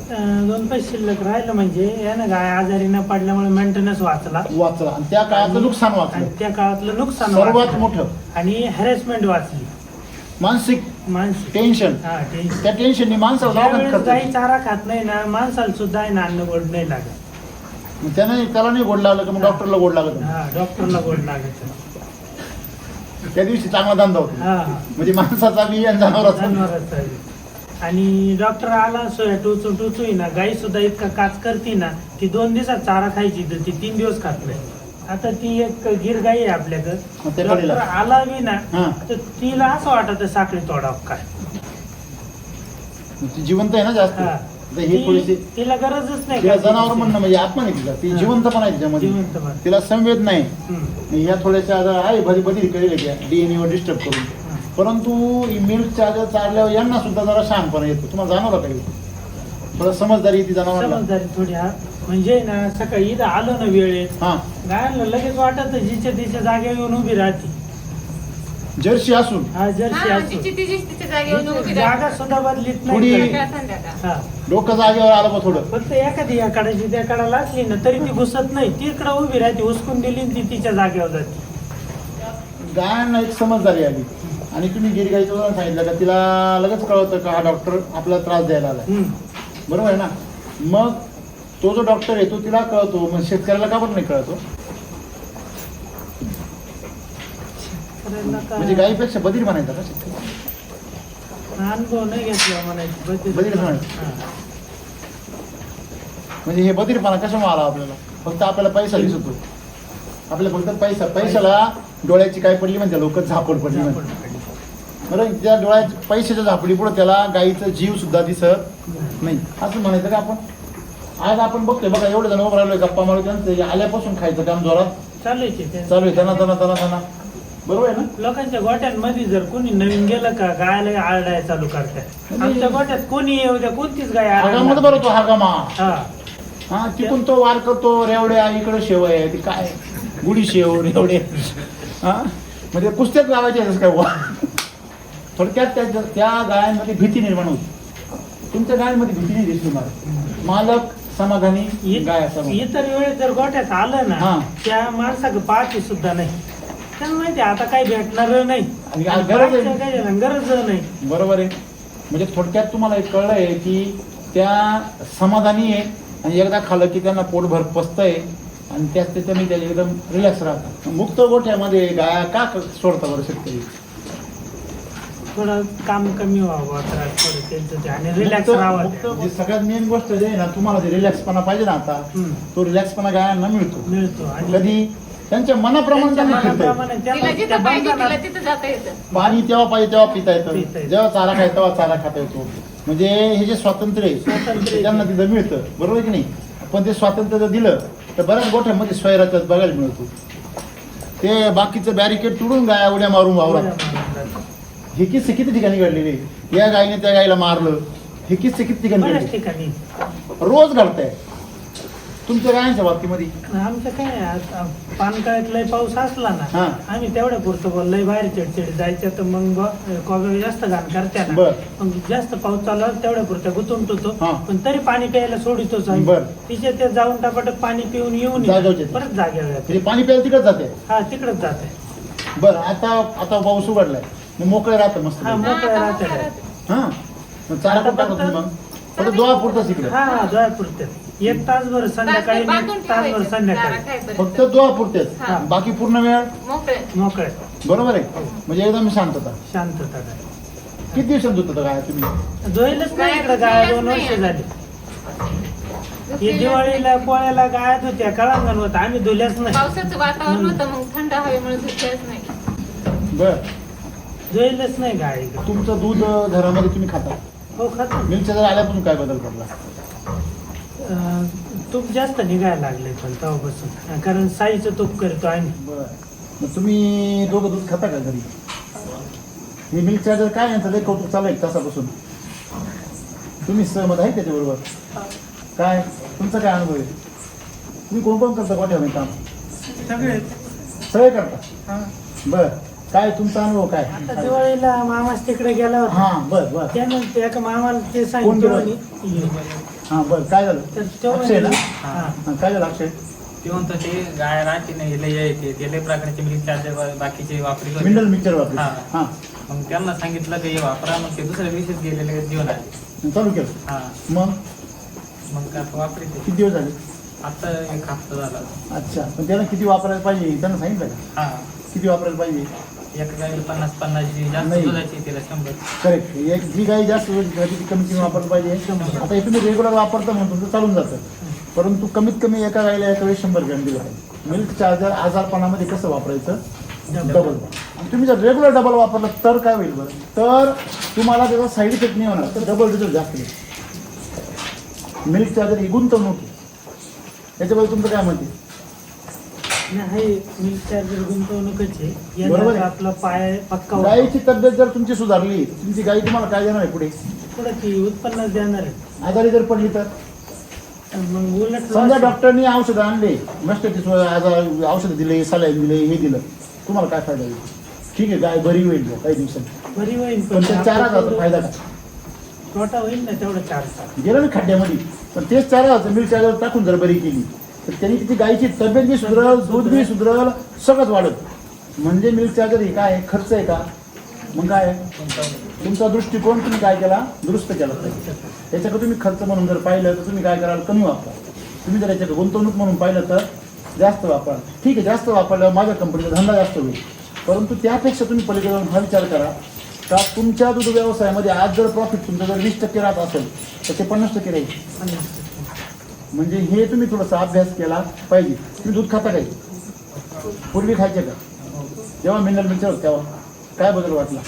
2 पैसे शिल्लक राहिलं म्हणजे यानं गाय आजारी न पडल्यामुळे मेंटेनन्स वाचला, वाचला आणि त्या काळाचं नुकसान आणि वाचलं. त्या काळातलं नुकसान सर्वात वाचलं. मोठं आणि हॅरेसमेंट वाचली. मानसिक माणसं, टेन्शन. हा, टेन्शन. त्या टेन्शनने माणसाला दवाखान्यात ज्यावेळेस गाई खर्च. चारा खात नाही ना, माणसाला सुद्धा आहे ना अन्न गोड नाही लागत. मग त्याला नाही गोड लागलं का मग डॉक्टरला गोड लागत. हा, डॉक्टरला गोड लागत. त्या दिवशी चांगला धंदा होतो. हा, म्हणजे माणसाचा बी आणि जनावराचा बी. जनावरांचा बी. आणि डॉक्टर आला सोया टोचू ना, गाई सुद्धा इतका काच करते ना, ती 2 दिवसात चारा खायची तर ती 3 दिवस खात नाही. आता ती एक गिर गाई आहे मग आपल्याकडे. ते डॉक्टर कळलं. आला बी ना हा. तर तिला असं वाटत साखळी तोडाव काय. ती जिवंत आहे ना जास्त. हा. तर हे थोडीशी तिला गरजच नाही तिला का जनावर म्हणणं म्हणजे आत्मा नाही तिला. ती हा. जिवंत पण आहे तिच्यामध्ये. जिवंत पण. तिला संवेद नाही. हम्म. या थोड्याशा आता आहे बधी करेल डीएनए वर डिस्टर्ब करून. हा. परंतु मिल्क चार्जर चालल्यावर यांना सुद्धा जरा शहाणपणा येतो. तुम्हाला जाणवलं काही? थोडं समजदारी येते जनावरांना. समजदारी थोडी. हा, म्हणजे ना सकाळी इथं आलो ना वेळेत, हा. गायला लगेच वाटत जिच्या तिच्या जागेवर येऊन उभी राहते. जर्सी असून हा, जर्सी हा, असतो. तिची तिच्या जागेवर उभी जागा राहते. सुद्धा बदलीत थोडी- नाही. सकाळ संध्याकाळ. हा, डोकं जागेवर आलं बा थोडं. फक्त एखादी या कडाची त्या कडाला असली ना तरी ती घुसत नाही. तिकडं उभी राहते, उचकून दिली आणि ती तिच्या जागेवर जाते. गायांना एक समजदारी आली आणि तुम्ही गिरगाईचं उदाहरण सांगितलं का तिला लगेच कळतं का हा डॉक्टर आपल्याला त्रास द्यायला आला. हम्म. बरोबर आहे ना? मग तो जो डॉक्टर आहे तो तिला कळतो. मग शेतकऱ्याला का पण नाही कळतो? करायला का- म्हणजे गाईपेक्षा बधीर म्हणायचा का शेतकरी? अनुभव नाही घेतला म्हणायचं. बधीर म्हणायचं. हा. म्हणजे हे बधीरपणा कशामुळे आला आपल्याला? फक्त आपल्याला पैसा दिसतो. आपल्याला फक्त पैशाला डोळ्याची काय पडली म्हणजे लोक झापड पडली म्हणते. बरं, त्या डोळ्याच्या पैशाच्या झापडीपुढे त्याला गाईचा जीव सुद्धा दिसत नाही असं म्हणायचं का आपण? आज आपण बघतोय बघा, एवढे जण उभं राहिलोय गप्पा मारू, त्यांचं आल्यापासून खायचं काम जोरात चालूच आहे चालू आहे, त्यांना बरोबर आहे ना? लोकांच्या गोट्यांमध्ये जर कोणी नवीन गेलं का गायला आरडाय चालू करतात. आमच्या गोट्यात कोणी येऊ द्या, कोणतीच गाय हागामध्ये आरडणार. बरं तो हागामा हा हा तिकून तो वार करतो, रेवड्या इकडे शेव आहे, ती काय गुढी शेव रेवडे हा म्हणजे कुस्त्यात लावायचे असं काय वा. थोडक्यात त्या गायांमध्ये भीती निर्माण होती. तुमच्या गायांमध्ये भीती नाही दिसली मला. मालक समाधानी, गाय असं इतर वेळेस जर गोट्यात आलं हा. ना त्या माणसाकडे पाहते सुद्धा नाही. त्यांना माहिती आता काही भेटणार नाही आणि आणि गरज आहे. पाहायचं काय झालं, गरज नाही. बरोबर आहे. म्हणजे थोडक्यात तुम्हाला एक कळलंय की त्या समाधानी आहे आणि एकदा खाल्लं की त्यांना पोटभर पचतंय आणि त्याच्याने त्या एकदम रिलॅक्स राहतात. मुक्त गोठ्यामध्ये गाया का सोडता बरं शेतकरी? थोडं काम कमी व्हावं, त्रास थोडं त्यांचं ते आणि रिलॅक्स राहावं. म्हणजे सगळ्यात मेन गोष्ट जे आहे ना, तुम्हाला जे रिलॅक्सपणा पाहिजे ना आता, तो रिलॅक्सपणा गायांना मिळतो आणि कधी त्यांच्या मनाप्रमाणे त्यांनी फिरता येतं. मनाप्रमाणे तिला त्यांना जिथं त्या पाहिजे बंधनात- तिला तिथं जाता येतं. पाणी तेव्हा पाहिजे तेव्हा पिता पिता येतं, येतं. जेव्हा चारा खाय तेव्हा चारा खाता येतो. म्हणजे हे जे स्वातंत्र्य स्वातंत्र्य आहे आहे. त्यांना तिथं मिळतं, बरोबर की नाही? पण ते स्वातंत्र्य जर दिलं तर बऱ्याच गोठ्यामध्ये स्वैराच्यात बघायला मिळतो. ते बाकीचं बॅरिकेड तुडून गाया उड्या मारून वावरात. हे किस्से किती ठिकाणी घडलेले? या गायीने त्या गायीला मारलं, हे किस्से किती ठिकाणी बऱ्याच घडले? ठिकाणी रोज घडतंय तुमच्या गायांच्या बाबतीमध्ये. आमचं काय आता पानकाळ्यात लय पाऊस असला हा. ना, आम्ही तेवढ्या पुरतं बोल लय बाहेर चिडचिड जायचं तर मग कोबे जास्त घाण करते ना. बर. मग जास्त पाऊस चालला तेवढ्या पुरतं गुंतून ठेवतो, हा. पण तरी पाणी प्यायला सोडितोच आम्ही. बर. तिच्या ते जाऊन टापाटक पाणी पिऊन येऊन जागेवर येते. परत जागेवर येते. म्हणजे पाणी प्यायला तिकडे जाते. हा तिकडच जाते. बरं, आता पाऊस उघडलाय, मग मोकळे राहतं मस्त. हा मोकळं आता राहते. मोकळं राहते. हा मग चारा आता पण टाकत फक्त- मग फक्त दोळा पुरतच इकडे. हा हा जोया पुरते. एक तासभर संध्याकाळी बांधून एक तासभर ठेवायचं संध्याकाळी चारा खाईपर्यंत. फक्त दोळा पुरतेच, हा. बाकी पूर्ण वेळ मोकळे. मोकळे बरोबर आहे. म्हणजे एकदम शांतता. शांतता काय किती दिवसांत होतं काय तुम्ही? धुईलच नाही इकडे गाय 2 वर्ष झाली. हे दिवाळीला पोळ्याला गायत होत्या, कळंगण होता, आम्ही धुल्याच नाही. पावसाचं वातावरण होतं मग थंड हवेमुळे धुतल्याच नाही. बर, धुईलच नाही गाय इकडे. तुमचं दूध घरामध्ये तुम्ही खाता? हो खातो. मिल्कच्या जर आल्यापासून काय बदल पडला? तूप जास्त निघायला लागले पण तेव्हापासून, कारण साईचं तूप करतो आम्ही. बर, मग तुम्ही दोघं दूध खाता का घरी? हे मिल्क चार्जर काय यांचं लय कौतुक चालू आहे तासापासून. तुम्ही सहमत आहे त्याच्याबरोबर? काय तुमचा काय अनुभव आहे? तुम्ही कोण कोण करता गोठ्यामध्ये काम? सगळे सगळे करता? बर, काय तुमचा अनुभव काय? आता दिवाळीला मामाच तिकडे गेला होता. हा बर बर. त्यानंतर एका मामाला ते कोण सांगितलं गेलं? म्हणे, हा बर, काय झालं? तर तो अक्षय ना? म्हणे, हा. हा, काय झालं अक्षय? ते म्हणतो ते गाय राहते नाही लय येते ते लय प्रकारचे मिल्क चार्जर बाकीचे वापरित होते. मिनरल मिक्सर वापरू. हा. हा, मग त्यांना सांगितलं ते वापरा, मग ते दुसऱ्या दिवशीच गेलेले जीवन आले. चालू केलं. हा मग मग काय वापरित किती दिवस झाले? आता 1 हप्ता झाला. अच्छा, पण त्याला किती वापरायला पाहिजे त्यांना सांगितलं का? हा किती वापरायला पाहिजे? एका गायला 50 जी जास्त नाही. दुधाची तिला 100. करेक्ट. एक जी गाई जास्त दूध देते ती कमीत कमी वापरलं पाहिजे. आता हे तुम्ही रेग्युलर वापरता म्हणून तुमचं चालून जातं, परंतु कमीत कमी एका गाईला एका वेळेस 100 ग्रॅम दिलं पाहिजे. मिल्क चार्जर आजारपणामध्ये कसं वापरायचं? डबल. आणि तुम्ही जर रेग्युलर डबल वापरलं तर काय होईल बरं? तर तुम्हाला त्याचा साईड इफेक्ट नाही होणार, तर डबल रिझल्ट जास्त येईल. मिल्क चार्जर ही गुंतवणूक आहे. याच्याबद्दल तुमचं काय म्हणते? नाही मिल्क चार्जर गुंतवणूकच आहे. बरोबर यंदा आहे. आपला पाय पक्का होता. गाईची तब्येत जर तुमची सुधारली, तुमची गाई तुम्हाला काय देणार आहे पुढे? पुढे ती उत्पन्नच देणार आहे. आजारी जर पडली तर मग उलट समजा loss- डॉक्टरनी औषधं आणले, मस्टची सोय, औषधं दिले, सलाईन दिले, हे दिलं, तुम्हाला काय फायदा होईल? ठीक आहे, गाय बरी होईल बुवा काही दिवसांनी, बरी होईल पण त्या चारा जातो फायदा का? तोटा होईल ना तेवढा 4 गेलं ना खड्ड्यामध्ये, पण तेच चारा मिल्क चार्जर टाकून जर बरी केली तर त्यांनी तिची गायची तब्येत बी सुधरल, दूध बी सुधरल, सगळंच वाढत. म्हणजे मिल्क चार्जर हे काय खर्च आहे का? मग काय आहे? तुमचा दृष्टिकोन तुम्ही काय केला? दुरुस्त केला पाहिजे. याच्याकडे तुम्ही खर्च म्हणून जर पाहिलं तर तुम्ही काय कराल? कमी वापरा. तुम्ही जर याच्याकडे गुंतवणूक म्हणून पाहिलं तर जास्त वापरा. ठीक आहे, जास्त वापरल्यावर माझ्या कंपनीचा धंदा जास्त होईल, परंतु त्यापेक्षा तुम्ही पलीकडे जाऊन हा विचार करा का तुमच्या दूध व्यवसायामध्ये आज जर प्रॉफिट तुमचं जर 20% राहत असेल तर ते 50% राहील. म्हणजे हे तुम्ही थोडासा अभ्यास केला पाहिजे. तुम्ही दूध खाता काय? पूर्वी खायचे का? जेव्हा मिनरल मिक्सर होतं तेव्हा काय बदल वाटला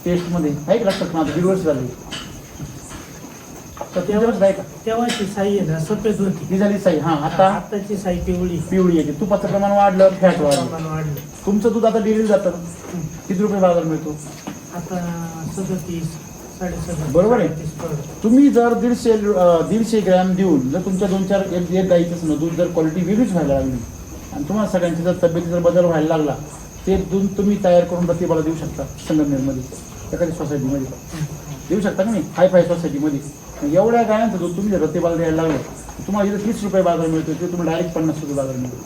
टेस्टमध्ये? आहे का लक्षात? माझं 1.5 वर्ष झाली. तर 3 वर्ष आहे का? तेव्हाची साई आहे ना सफेद होती, ती झाली साई. हां, आता आताची साई पिवळी येते. तुपाचं प्रमाण वाढलं, फॅट वाढलं. प्रमाण वाढलं. तुमचं दूध आता डेअरीला जातं. किती रुपये बाजार मिळतो? आता 37, 37, बरोबर आहे. 38 पडलं. तुम्ही जर 150 ग्रॅम देऊन जर तुमच्या 2-4 एक गाईचं दूध जर क्वालिटी वेगळीच व्हायला लागली आणि तुम्हाला सगळ्यांची जर तब्येतीचा बदल व्हायला लागला, ते दूध तुम्ही तयार करून प्रतिभाला देऊ शकता. संगमनेरमध्ये एखाद्या सोसायटीमध्ये देऊ शकता का नाही? हाय सोसायटीमध्ये एवढ्या गायांचं दूध तुम्ही जर प्रतिभाला द्यायला लागलं, तुम्हाला इथं 30 रुपये बाजार मिळतो, ते तुम्हाला डायरेक्ट 50 रुपये बाजार मिळतो.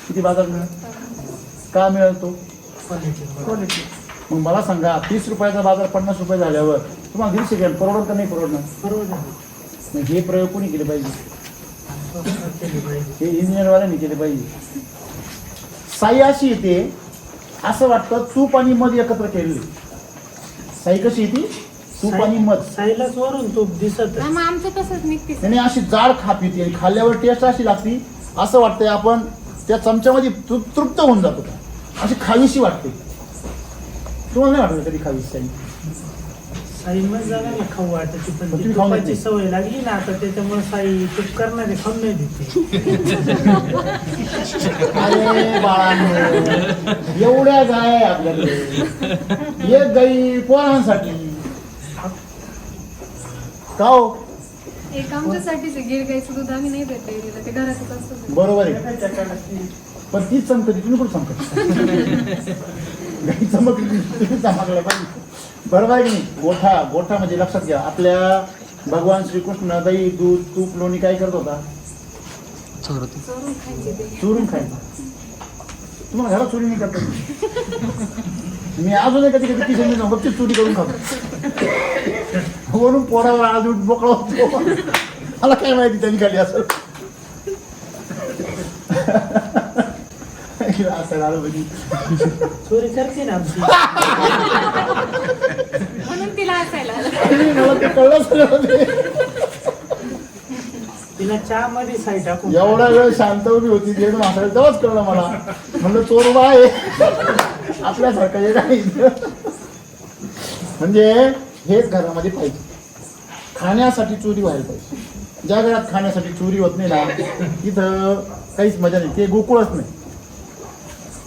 किती बाजार मिळेल? का मिळेल तो? क्वालिटी. मग मला सांगा, 30 रुपयाचा बाजार 50 रुपये झाल्यावर तुम्हाला 150 ग्रॅम परवडत का नाही परवडणार? बरोबर. मग हे प्रयोग कोणी केले पाहिजे? केली पाहिजे. हे इंजिनियरवाल्यांनी केले पाहिजे. साई अशी येते असं वाटतं तूप आणि मध एकत्र केलेली. साई कशी येते? तूप आणि मध. साईलाच वरून तूप दिसत मग आमचं तसंच निघते. त्याने अशी जाड खाप येते आणि खाल्ल्यावर टेस्ट अशी लागते, असं वाटतंय आपण त्या चमच्यामध्ये तृप्त होऊन जातो. अशी खावीशी वाटते. तुम्हाला नाही वाटत कधी खावीशी साई? साई मग जगायला खाऊ वाटते, पण पण ती तुम्ही खाऊन तुपाची घेतली. सवय लागली ना आता, त्याच्यामुळे साई तूप करणारे खाऊन नाही देते. अरे बाळांनो, एवढ्या गाय आहे आपल्याकडे, एक गाई पोरांसाठी का हो? एक आमच्यासाठीच आहे, गिर गाईचं दूध आम्ही नाही देत डेअरीला, ते घरातच असतं. बरोबर आहे. पण तीच चमकती, तुम्ही कुठं चमकत? गाई चमकली तुम्ही चमकला पाहिजे. बरोबर आहे की नाही? गोठा म्हणजे लक्षात घ्या, आपल्या भगवान श्रीकृष्ण दही दूध तूप लोणी काय करत होता? चोरून खायचे ते. चोरून खायचं. तुम्हाला घरात चोरी नाही करता? मी अजूनही कधी कधी किशन नाही जाऊ, चोरी करून खातो. वरून पोरावर आज मोकळा होतो. मला काय माहिती त्यांनी खाली असं असं आलं म्हणजे चोरी करते ना आमची. म्हणून तिला हसायला आलं. मला ते कळलं सगळं. तिला चहा मध्ये साई टाकून एवढा वेळ शांत उभी होती, जेवण असायला तेव्हाच कळलं मला. म्हणलं चोर उभा आहे आपल्यासारखं हे नाही. म्हणजे हेच घरामध्ये पाहिजे, खाण्यासाठी चोरी व्हायला पाहिजे. ज्या घरात खाण्यासाठी चोरी होत नाही ना, तिथं काहीच मजा नाही. ते गोकुळच नाही.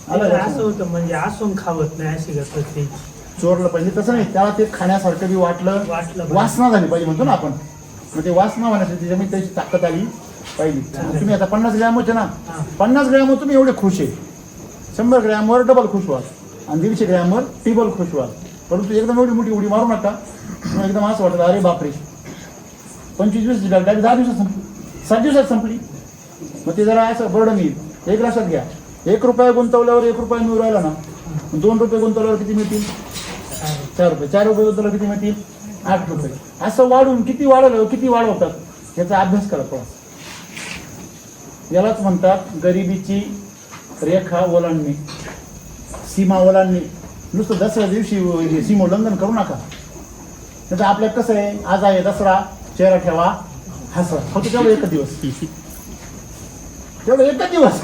तिला असं होतं म्हणजे असून खावत नाही अशी गत होती. चोरलं पाहिजे तसं नाही, त्याला ते खाण्यासारखं बी वाटलं, वासना झाली पाहिजे म्हणतो ना आपण. मग ते वासना होण्यासाठी त्याच्यामध्ये त्याची ताकद आली पाहिजे. तुम्ही आता 50 ग्रॅम होते ना, 50 ग्रॅमवर तुम्ही एवढे खुश आहे, 100 ग्रॅमवर डबल खुश व्हाल आणि 150 ग्रॅमवर टिबल खुश व्हाल. परंतु एकदम एवढी मोठी उडी मारू नका. तुम्हाला एकदम असं वाटतं अरे बापरे, 25 दिवसाची बॅग डायरेक्ट 10 दिवसात संपली, 7 दिवसात संपली. मग ते जरा असं बर्डन येईल. एक लक्षात घ्या, 1 रुपया गुंतवल्यावर 1 रुपया मिळू राहिला ना, 2 रुपये गुंतवल्यावर किती मिळतील? 4 रुपये. 4 रुपये गुंतवल्यावर किती मिळतील? 8 रुपये. असं वाढून किती वाढवतात याचा अभ्यास करा थोडा. यालाच म्हणतात गरिबीची रेखा ओलांडणे, सीमा ओलांडणे. नुसतं दसऱ्या दिवशी सीमा उल्लंघन करू नका. नाही तर आपल्यात कसं आहे, आज आहे दसरा, चेहरा ठेवा हसा, फक्त तेवढं एकच दिवस, तेवढं एकच दिवस.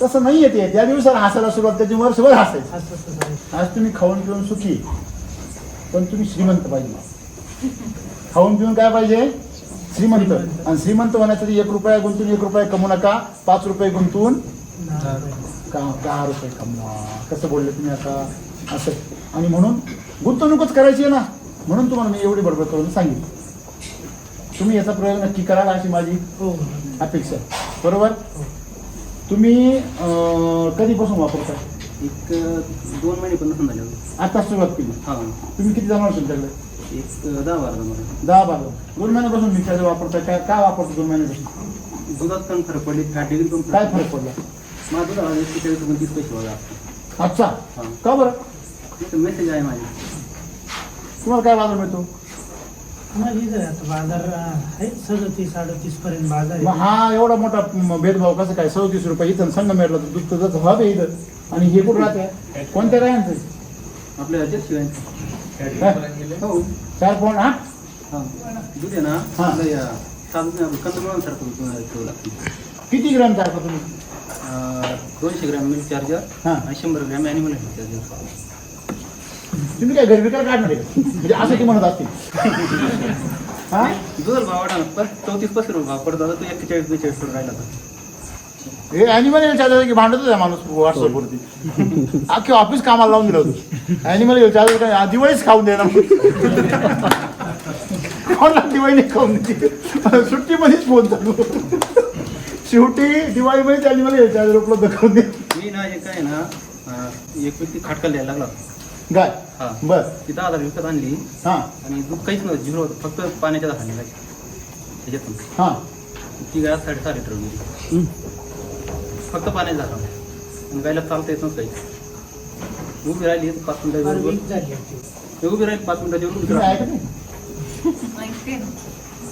तसं नाही येते. त्या दिवसाला हसायला सुरुवात, त्याची वर्षभर हसायचं. आज तुम्ही खाऊन पिऊन सुखी, पण तुम्ही श्रीमंत पाहिजे. खाऊन पिऊन काय पाहिजे? श्रीमंत. आणि श्रीमंत होण्यासाठी 1 रुपया गुंतून 1 रुपया कमवू नका, 5 रुपये गुंतून 10 रुपये कमवा. कसं बोलले तुम्ही आता? असं. आणि म्हणून गुंतवणूकच करायची आहे ना, म्हणून तुम्हाला मी एवढी बडबड करून सांगितली. तुम्ही याचा प्रयोग नक्की कराल अशी माझी अपेक्षा आहे. बरोबर? तुम्ही कधीपासून वापरता? 1-2 महिने झाले. आता सुरुवात केली. हां, तुम्ही किती जनावर तुमच्याकडे? 10-12 जनावर. 10-12. 2 महिन्यापासून मिक्सर वापरताय. काय वापरतो 2 महिन्यापासून? दुधात पण फरक पडली, फॅट डिग्री पण काय फरक पडला? माझं दुधाला 41-29 पैसे बघा. अच्छा, हां, का बरं? मेसेज आहे माझी. तुम्हाला काय बाजार मिळतो? आता बाजार आहे 37-38 पर्यंत बाजार मग आहे. हा एवढा मोठा भेदभाव कसं काय? 37 रुपये इथं संघ मिळाला तर दूध तर हवं आहे इथं. आणि हे कुठं राहते? कोणत्या गायांचं? आपल्या शिवाय हो 4.8. हां, दूध आहे ना. हां. साधं कंदमुळांसारखं ठेवू लागतं. किती ग्रॅम टाकता तुम्ही? 200 ग्रॅम मिल्क चार्जर हां. आणि 100 ग्रॅम ॲनिमल हेल्थ चार्जर. तुम्ही काय घर विकार काढणार आहे का? म्हणजे असं की म्हणत असतील हा दुधाला भाव वाढा पण 34% भाव पडत होता, तो 41-42 वर राहिला होता. हे ॲनिमल हेल्थ चार्जर की भांडत होता माणूस व्हॉट्सअपवरती अख्खी ऑफिस कामाला लावून दिलं होतं. ॲनिमल हेल्थ चार्जर काय दिवाळीच खाऊन दे ना कोणाला दिवाळी खाऊन देते सुट्टीमध्येच फोन चालू शेवटी दिवाळीमध्येच ॲनिमल हेल्थ चार्जर उपलब्ध करून दे. मी ना हे काय ना एक व्यक्ती खाटकाला द्यायला लागला होता. गाय हा बर ती 10,000 विकत आणली हां आणि दूध काहीच नव्हतं, झिरो होतं, फक्त पाण्याच्या धान्य त्याच्यातून. हां ती गाय 6.5 लिटर गेली, फक्त पाण्याच्या धान्य. आणि गायला चालता येत नव्हतं काहीच. उभी राहिली 5 फार मिनिटाची वीक झाली होती. उभी राहिली 5 मिनिटाची वरून तुम्ही ऐकत नाही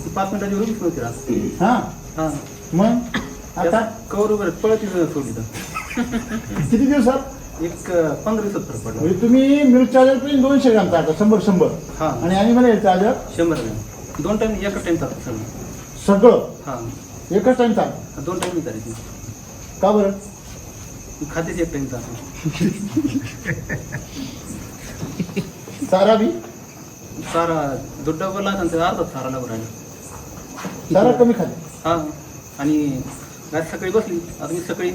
ती 5 मिनिटाची वरून नव्हती राहत. हां हा मग आता कवर उभं पळत सोडली तर किती दिवसात एक 15 दिवसात फरक पडला. म्हणजे तुम्ही मिल्क चार्जर पण 200 ग्राम टाका 100 हा आणि animal health charger 100 gram 2 time एकच टाइम चालतो सगळं. सगळं हा एकच टाइम चाल 2 टाइम करायची. का बरं खातेच एक टाइम चालतो. चारा बी सारा दूध डबल आणि ते अर्धा सारा लागून राहिला. चारा कमी खाते हा आणि गाय सकाळी बसली आता मी सकाळी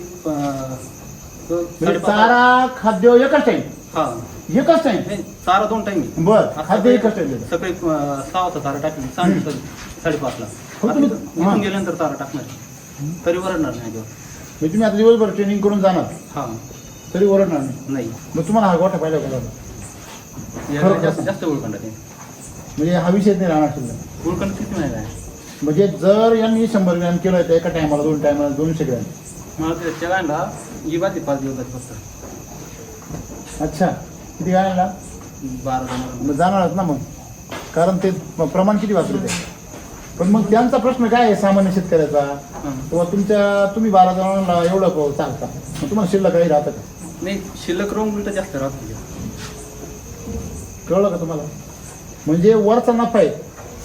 म्हणजे चारा खाद्य एकच टाइम हा एकच टाइम नाही चारा 2 टाइम बर खाद्य एकच टाइम देतात सकाळी 6 वाजता चारा टाकली 5:30ला हो, तुम्ही- इथून हा. गेल्यानंतर चारा टाकणार तरी वरडणार नाही जेव्हा. म्हणजे तुम्ही आता दिवसभर ट्रेनिंग करून जाणार हा तरी ओरडणार नाही नाही मग तुम्हाला हा गोठा पाहिला का या खरं जास्त का? जास्त ओळखंड ते म्हणजे हा विषय नाही राहणार शिल्लक ओळखंड किती नाही काय म्हणजे जर यांनी 100 ग्रॅम केलं तर एका टायमाला 2 टायमाला 200 ग्रॅम मला त्या गायला ही बाती 5 दिवसात फक्त अच्छा किती गायला 12 जण. मग जाणारच ना मग कारण ते प्रमाण किती वाचलं ते पण मग त्यांचा प्रश्न काय आहे सामान्य शेतकऱ्याचा किंवा तुम्ही 12 जणांना एवढं चालता मग तुम्हाला शिल्लक काही राहतं का नाही शिल्लक रोग उलट जास्त राहत तुझ्या. कळलं का तुम्हाला म्हणजे वरचा नफा आहे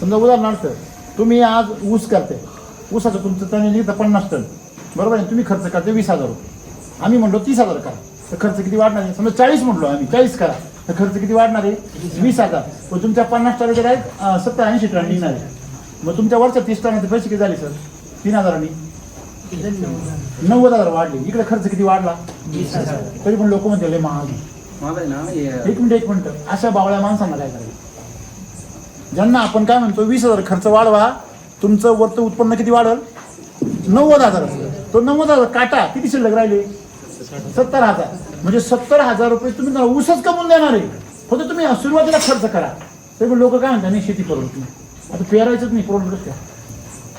समजा उदाहरणार्थ तुम्ही आज ऊस करते ऊसाचं तुमचं तण निघतं 50 टन बरोबर आहे तुम्ही खर्च करते 20,000 रुपये आम्ही म्हणलो 30,000 करा तर खर्च किती वाढणार आहे समजा 40 म्हणलो आम्ही 40 करा तर खर्च किती वाढणार आहे 20,000 पण तुमच्या 50 टनाचे डायरेक्ट 70-80 टन निघणार आहे मग तुमच्या वरच्या 30 टनाचे पैसे किती झाले सर 3,000 90,000 वाढले इकडे खर्च किती वाढला 20,000. तरी पण लोक म्हणते लय महाग आहे. मला आहे ना एक मिनिट अशा बावळ्या माणसांना काय करायचं ज्यांना आपण काय म्हणतो 20,000 खर्च वाढवा तुमचं वरचं उत्पन्न किती वाढल 90,000 तो 90,000 काटा किती शिल्लक राहिले 70,000 म्हणजे 70,000 रुपये तुम्ही त्यांना ऊसच कमवून देणार आहे फक्त तुम्ही सुरुवातीला खर्च करा तरी पण लोक काय म्हणतात नाही शेती परवडत नाही आता पेरायचंच नाही परवडत का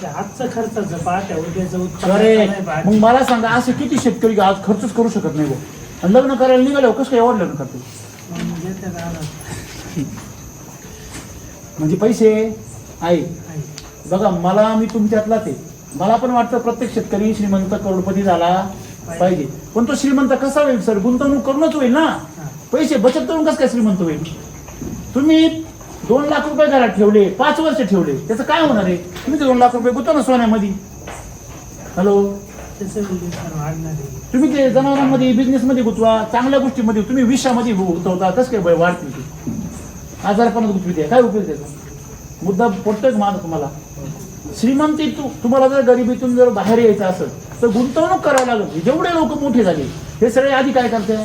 ते आजचं खर्चाचं पाहत्या उद्याचं अरे उत्पन्न मग मला सांगा असे किती शेतकरी की आज खर्चच करू शकत नाही भाऊ आणि लग्न करायला निघाल्यावर कसं काय एवढं लग्न करतो म्हणजे पैसे आहे बघा मला मी तुमच्यातलाच आहे मला पण वाटतं प्रत्येक शेतकरी श्रीमंत करोडपती झाला पाहिजे पण तो श्रीमंत कसा होईल सर गुंतवणूक करूनच होईल ना पैसे बचत करून कसं काय श्रीमंत होईल तुम्ही 2 लाख रुपये घरात ठेवले 5 वर्ष ठेवले त्याचं काय होणार आहे तुम्ही ते 2 लाख रुपये गुंतवा ना सोन्यामध्ये हॅलो तुम्ही ते जनावरांमध्ये बिझनेसमध्ये गुंतवा चांगल्या गोष्टीमध्ये तुम्ही विषयामध्ये गुंतवता कसं काय वाढतील ते आजारपणात गुंतविते काय उपयोग त्याचा मुद्दा पडतोय माझा तुम्हाला श्रीमंती तुम्हाला जर गरिबीतून जर बाहेर यायचं असेल तर गुंतवणूक करावी लागेल जेवढे लोक मोठे झाले हे सगळे आधी काय करते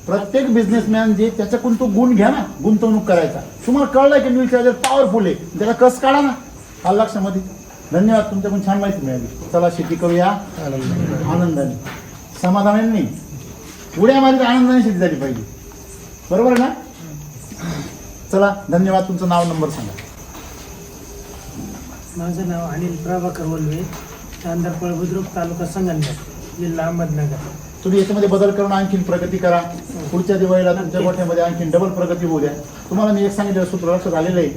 प्रत्येक बिझनेसमॅन जे त्याच्याकडून तो गुण घ्या ना गुंतवणूक करायचा तुम्हाला कळलं की मिल्क चार्जर पॉवरफुल आहे त्याला कस काढा ना हा लक्षामध्ये धन्यवाद तुमच्याकडून छान माहिती मिळाली चला शेती करूया आनंदाने समाधानाने नाही उड्या मारीत आनंदाने शेती झाली पाहिजे बरोबर आहे ना चला धन्यवाद तुमचं नाव नंबर सांगा माझं नाव अनिल प्रभाकर वल्वे चांदरपळ बुद्रुक तालुका संगमनेर जिल्हा अहमदनगर तुम्ही याच्यामध्ये बदल करून आणखीन प्रगती करा पुढच्या दिवाळीला तुमच्या गोठ्यामध्ये आणखीन डबल प्रगती होऊ द्या तुम्हाला मी एक सांगितलं सूत्र लक्षात आलेलं आहे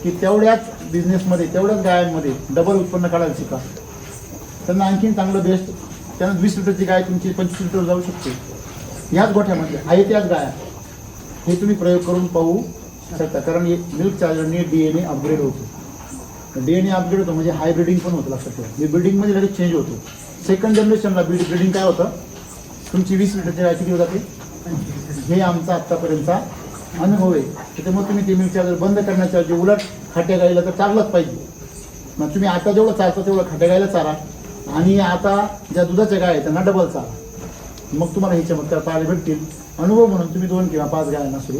की तेवढ्याच बिझनेसमध्ये तेवढ्याच गायांमध्ये डबल उत्पन्न काढायला शिका त्यांना आणखीन चांगलं बेस्ट त्यांना 20 लिटरची गाय तुमची 25 लिटर जाऊ शकते ह्याच गोठ्यामध्ये आहे त्याच गाया हे तुम्ही प्रयोग करून पाहू शकता कारण मिल्क चार्जरने DNA अपग्रेड होतो DNA अपग्रेड होतो म्हणजे हाय ब्रीडिंग पण होतं लक्षात ठेवा ब्रीडिंगमध्ये लगेच चेंज होतो सेकंड जनरेशनला ब्रीडिंग काय होतं तुमची 20 लिटरची गाय किती जाते हे आमचा आत्तापर्यंतचा अनुभव आहे. त्याच्यामुळे तुम्ही ते मिल्क चार्जर बंद करण्याच्या ऐवजी उलट खाट्या गाईला तर चाललंच पाहिजे. मग तुम्ही आता जेवढं चालता तेवढं खाट्या गाईला चारा आणि आता ज्या दुधाच्या गाय आहेत त्यांना डबल चारा. मग तुम्हाला हे चमत्कार पाहायला भेटतील. अनुभव म्हणून तुम्ही 2 किंवा 5 गायांना सुरू.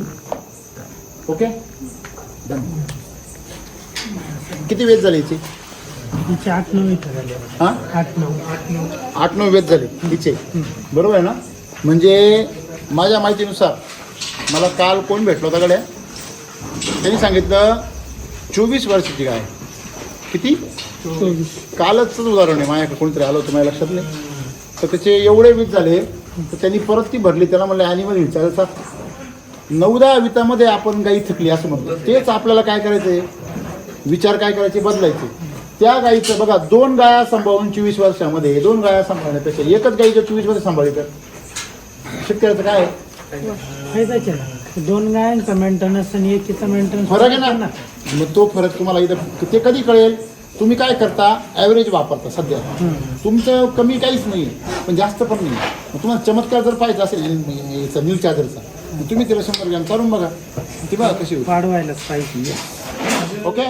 ओके धन्यवाद. किती वेळ झाले हिचे? तिचे 8-9 इथं झाले. हां 8-9 वेळ झाले हिचे बरोबर आहे ना. म्हणजे माझ्या माहितीनुसार मला काल कोण भेटलो होता गड्या त्यांनी सांगितलं 24 वर्षाची गाय. किती? 24. कालच उदाहरण आहे. माझ्याकडे कोणीतरी आलं होतं माझ्या लक्षात नाही. तर त्याचे एवढे वीज झाले तर त्यांनी परत ती भरली. त्याला म्हणलं ॲनिमल विचारायचा 9-10 वितामध्ये आपण गाई थकली असं म्हणतो. तेच आपल्याला काय करायचं आहे विचार काय करायचे बदलायचे. त्या गाईचं बघा 2 गाया सांभाळून 24 वर्षामध्ये 2 गाया सांभाळण्यापेक्षा एकच गाई जर 24 वर्ष सांभाळली तर शेतकऱ्याचं काय आहे? फायदाच आहे ना. 2 गायांचा मेंटेनन्स आणि एकीचा मेंटेनन्स फरक आहे ना. मग तो फरक तुम्हाला इथं ते कधी कळेल. तुम्ही काय करता ॲव्हरेज वापरता सध्या. तुमचं कमी काहीच नाही पण जास्त पण नाही. मग तुम्हाला चमत्कार जर पाहिजे असेल याचा मिल्क चार्जरचा तुम्ही त्याला 100 ग्रॅम चालून बघा ती बघा कशी होईल. वाढवायलाच पाहिजे. ओके.